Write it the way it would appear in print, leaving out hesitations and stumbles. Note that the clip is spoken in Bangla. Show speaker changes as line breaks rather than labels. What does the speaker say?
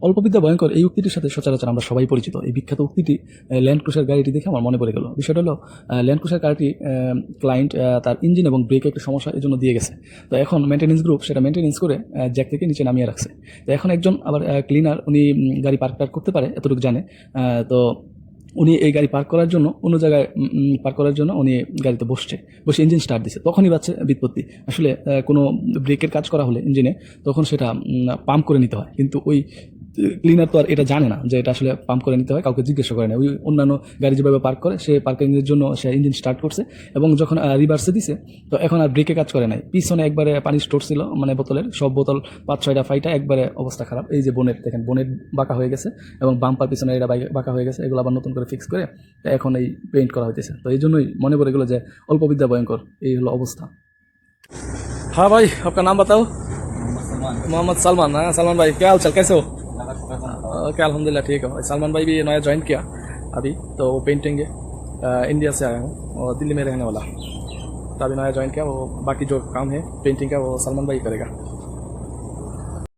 অল্প বিদ্যা ভয়ঙ্কর এই উক্তিটির সাথে সচরাচর আমরা সবাই পরিচিত। এই বিখ্যাত উক্তিটি ল্যান্ড ক্রুজার গাড়িটি দেখে আমার মনে পড়ে গেল। বিষয়টা হলো ল্যান্ড ক্রুজার গাড়িটি ক্লায়েন্ট তার ইঞ্জিন এবং ব্রেকে একটু সমস্যা এই জন্য দিয়ে গেছে। তো এখন মেনটেন্যান্স গ্রুপ সেটা মেনটেন্যান্স করে জ্যাক থেকে নিচে নামিয়ে রাখছে। তো এখন একজন আবার ক্লিনার উনি গাড়ি পার্ক করতে পারে এতটুকু জানে। তো উনি এই গাড়ি পার্ক করার জন্য অন্য জায়গায় পার্ক করার জন্য উনি গাড়িতে বসে ইঞ্জিন স্টার্ট দিচ্ছে। তখনই বাজছে বিপত্তি। আসলে কোনো ব্রেকের কাজ করা হলে ইঞ্জিনে তখন সেটা পাম্প করে নিতে হয়, কিন্তু ওই ক্লিনার তো আর এটা জানে না যে এটা আসলে পাম্প করে নিতে হয়, কাউকে জিজ্ঞাসা করে না। ওই অন্যান্য গাড়ি যেভাবে পার্ক করে সে পার্কিংয়ের জন্য সে ইঞ্জিন স্টার্ট করছে এবং যখন রিভার্সে দিছে তো এখন আর ব্রেকে কাজ করে নাই। পিছনে একবারে পানি স্টোর ছিল, মানে বোতলের সব বোতল 5-6টা ফাইটা একবারে অবস্থা খারাপ। এই যে বোনের দেখেন, বোনের বাঁকা হয়ে গেছে এবং বাম্পার পিছনে এটা বাঁকা হয়ে গেছে। এগুলো আবার নতুন করে ফিক্স করে এখন এই পেইন্ট করা হইতেছে। তো এই জন্যই মনে পড়ে গেলো যে অল্প বিদ্যা ভয়ঙ্কর, এই হলো অবস্থা। हाँ भाई, आपका नाम बताओ। मोहम्मद सलमान। हाँ सलमान भाई, क्या हाल चाल, कैसे हो? क्या अल्हम्दुलिल्लाह ठीक है। सलमान भाई भी नया ज्वाइन किया अभी, तो वो पेंटिंग है। इंडिया से आया हूँ और दिल्ली में रहने वाला, तो अभी नया ज्वाइन किया। वो बाकी जो काम है पेंटिंग का वो सलमान भाई करेगा।